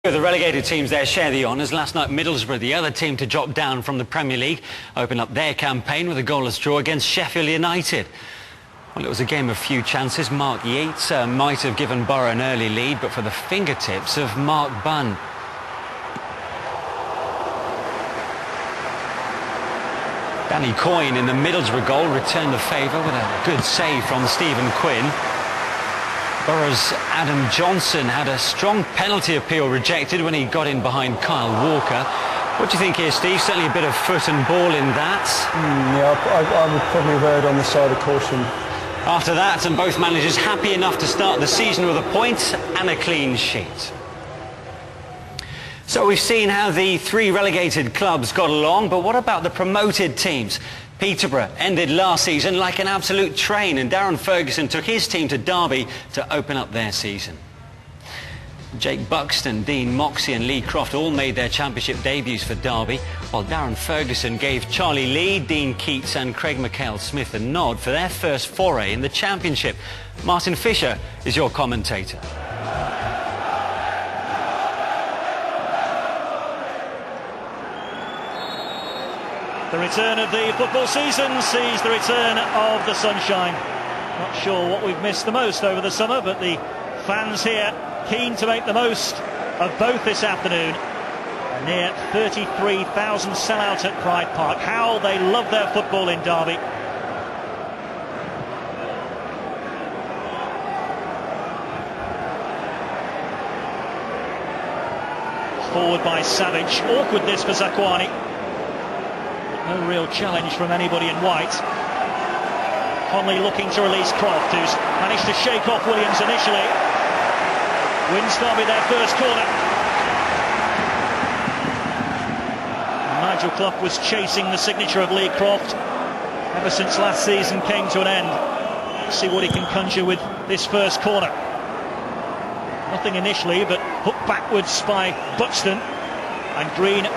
The relegated teams there share the honours. Last night Middlesbrough, the other team to drop down from the Premier League, opened up their campaign with a goalless draw against Sheffield United. Well, it was a game of few chances. Mark Yates might have given Borough an early lead, but for the fingertips of Mark Bunn. Danny Coyne in the Middlesbrough goal returned the favour with a good save from Stephen Quinn. Borough's Adam Johnson had a strong penalty appeal rejected when he got in behind Kyle Walker. What do you think here, Steve? Certainly a bit of foot and ball in that. Yeah, I would probably have erred on the side of caution. After that, and both managers happy enough to start the season with a point and a clean sheet. So we've seen how the three relegated clubs got along, but what about the promoted teams? Peterborough ended last season like an absolute train, and Darren Ferguson took his team to Derby to open up their season. Jake Buxton, Dean Moxey and Lee Croft all made their championship debuts for Derby, while Darren Ferguson gave Charlie Lee, Dean Keats and Craig McHale-Smith a nod for their first foray in the championship. Martin Fisher is your commentator. The return of the football season sees the return of the sunshine. Not sure what we've missed the most over the summer, but the fans here keen to make the most of both this afternoon. A near 33,000 sellout at Pride Park. How they love their football in Derby. Forward by Savage. Awkward this for Zakuani. No real challenge from anybody in white. Conley looking to release Croft, who's managed to shake off Williams initially. Wins Derby their first corner. And Nigel Clough was chasing the signature of Lee Croft ever since last season came to an end. Let's see what he can conjure with this first corner. Nothing initially, but hooked backwards by Buxton, and Green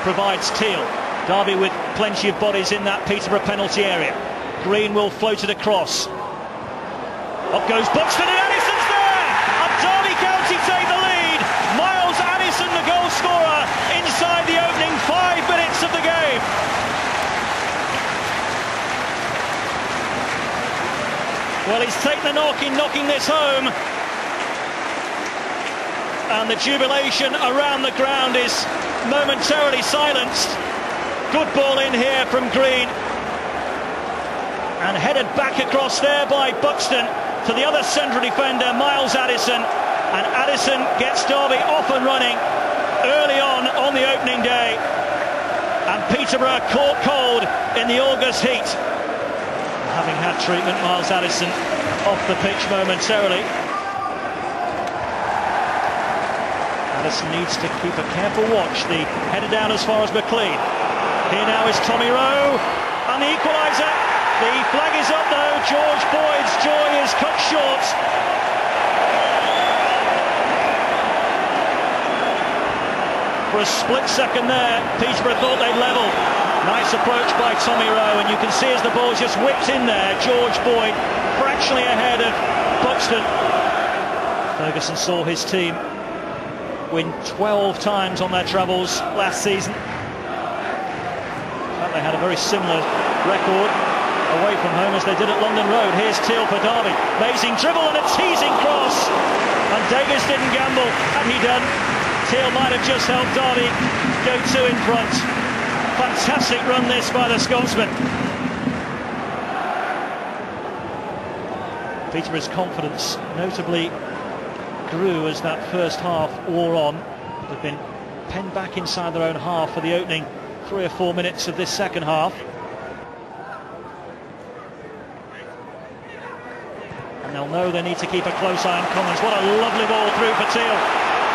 provides Teal. Derby with plenty of bodies in that Peterborough penalty area. Green will float it across. Up goes Buxton, and Addison's there! And Derby County take the lead. Miles Addison, the goal scorer, inside the opening 5 minutes of the game. Well, he's taken the knock in knocking this home. And the jubilation around the ground is momentarily silenced. Good ball in here from Green, and headed back across there by Buxton to the other central defender, Miles Addison, and Addison gets Derby off and running early on the opening day, and Peterborough caught cold in the August heat. Having had treatment, Miles Addison off the pitch momentarily. Addison needs to keep a careful watch. The header down as far as McLean. Here now is Tommy Rowe, and the equaliser. The flag is up though. George Boyd's joy is cut short. For a split second there, Peterborough thought they'd level. Nice approach by Tommy Rowe, and you can see as the ball just whipped in there, George Boyd fractionally ahead of Buxton. Ferguson saw his team win 12 times on their travels last season. They had a very similar record away from home as they did at London Road. Here's Teal for Derby. Amazing dribble and a teasing cross. And Davis didn't gamble, and he done. Teal might have just helped Derby go 2 in front. Fantastic run this by the Scotsman. Peterborough's confidence notably grew as that first half wore on. They've been penned back inside their own half for the opening 3 or 4 minutes of this second half. And they'll know they need to keep a close eye on Commons. What a lovely ball through for Teal.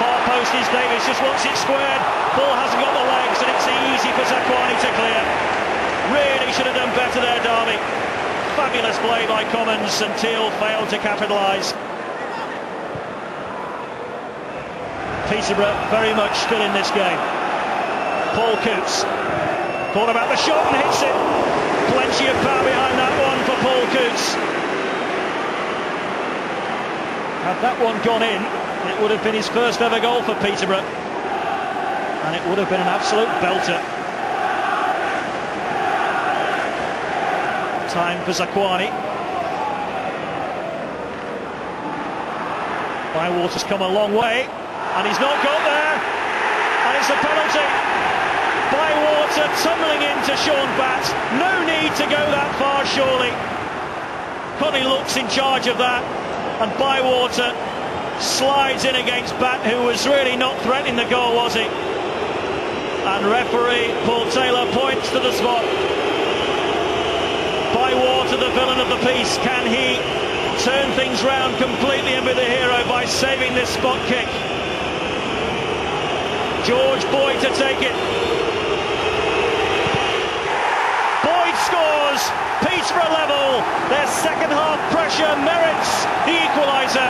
Far post is Davis, just wants it squared. Ball hasn't got the legs, and it's easy for Zakuani to clear. Really should have done better there, Derby. Fabulous play by Commons, and Teal failed to capitalise. Peterborough very much still in this game. Paul Coots thought about the shot and hits it. Plenty of power behind that one for Paul Coots. Had that one gone in, It would have been his first ever goal for Peterborough, and it would have been an absolute belter. Time for Zakuani. Bywater's come a long way, and he's not got there, and it's a penalty. Bywater tumbling into Sean Batt. No need to go that far, surely. Connie looks in charge of that, and Bywater slides in against Batt, who was really not threatening the goal, was he? And referee Paul Taylor points to the spot. Bywater, the villain of the piece, can he turn things round completely and be the hero by saving this spot kick? George Boyd to take it. Boyd scores. Peterborough level. Their second half pressure merits the equaliser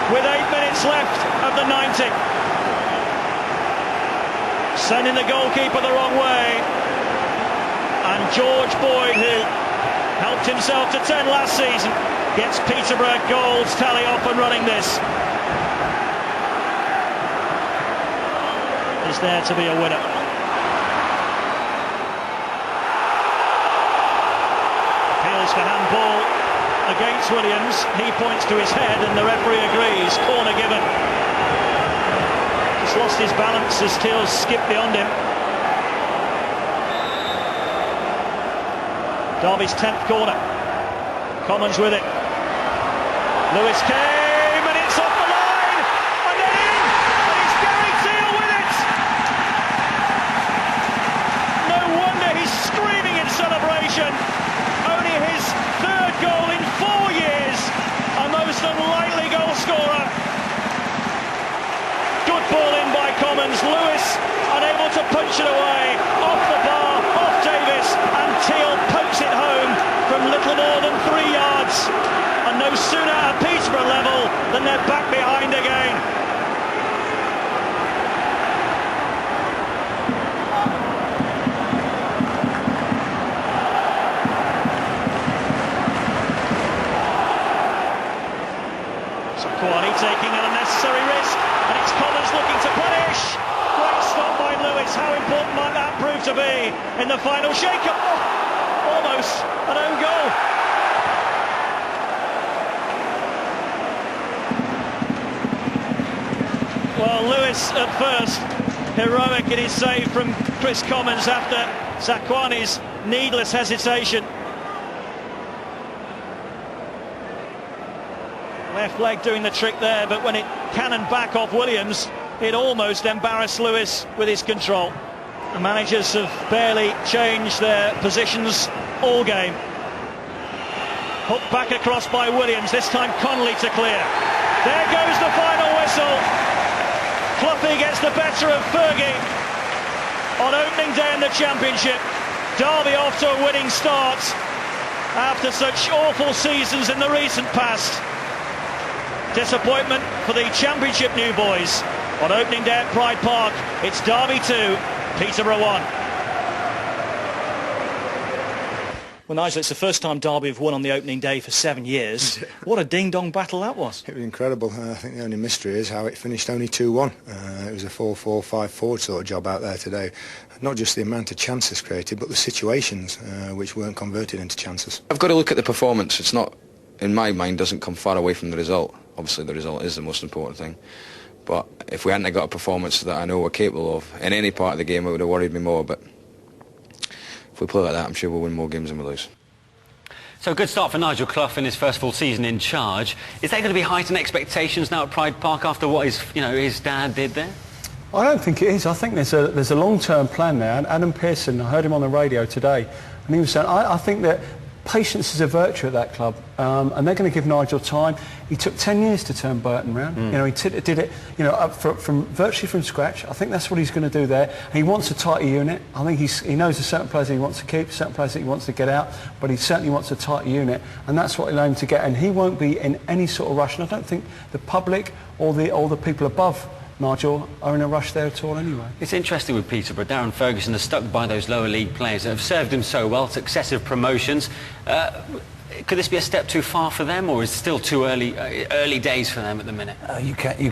with 8 minutes left of the 90. Sending the goalkeeper the wrong way. And George Boyd, who helped himself to 10 last season, gets Peterborough goals tally up and running this. Is there to be a winner? Appeals for handball against Williams. He points to his head and the referee agrees. Corner given. Just lost his balance as Teals skipped beyond him. Derby's 10th corner. Commons with it. Lewis came and it's off the line and then in, and it's Gary Teal with it. No wonder he's screaming in celebration. Only his third goal in 4 years. A most unlikely goal scorer. Good ball in by Commons. Lewis unable to punch it away. Off the bar, off Davis, and Teal pokes it home from little more than 3 yards. And no sooner at Peterborough level than they're back behind again. Zakuani taking an unnecessary risk, and it's Commons looking to punish. Great stop by Lewis. How important might that prove to be in the final shake-up? Oh, almost an own goal. Well, Lewis at first heroic in his save from Chris Commons after Zakuani's needless hesitation. Left leg doing the trick there, but when it cannoned back off Williams, it almost embarrassed Lewis with his control. The managers have barely changed their positions all game. Hooked back across by Williams, this time Connolly to clear. There goes the final whistle. Cloughy gets the better of Fergie on opening day in the Championship. Derby off to a winning start after such awful seasons in the recent past. Disappointment for the Championship new boys. On opening day at Pride Park, it's Derby 2, Peterborough 1. Well, Nigel, it's the first time Derby have won on the opening day for 7 years. What a ding-dong battle that was. It was incredible. I think the only mystery is how it finished only 2-1. It was a 4-4, 5-4 sort of job out there today. Not just the amount of chances created, but the situations which weren't converted into chances. I've got to look at the performance. It's not, in my mind, doesn't come far away from the result. Obviously, the result is the most important thing. But if we hadn't got a performance that I know we're capable of in any part of the game, it would have worried me more. But if we play like that, I'm sure we'll win more games than we lose. So a good start for Nigel Clough in his first full season in charge. Is there going to be heightened expectations now at Pride Park after what his dad did there? I don't think it is. I think there's a long-term plan there. And Adam Pearson, I heard him on the radio today, and he was saying, I think that patience is a virtue at that club, and they're going to give Nigel time. He took 10 years to turn Burton round. You know, he did it, from virtually from scratch. I think that's what he's going to do there. And he wants a tighter unit. I think he knows there's certain players that he wants to keep, certain players that he wants to get out, but he certainly wants a tighter unit, and that's what he'll aim to get. And he won't be in any sort of rush. And I don't think the public or the people above Nigel are in a rush there at all anyway. It's interesting with Peterborough. Darren Ferguson has stuck by those lower league players that have served him so well, successive promotions. Could this be a step too far for them, or is it still too early days for them at the minute? You can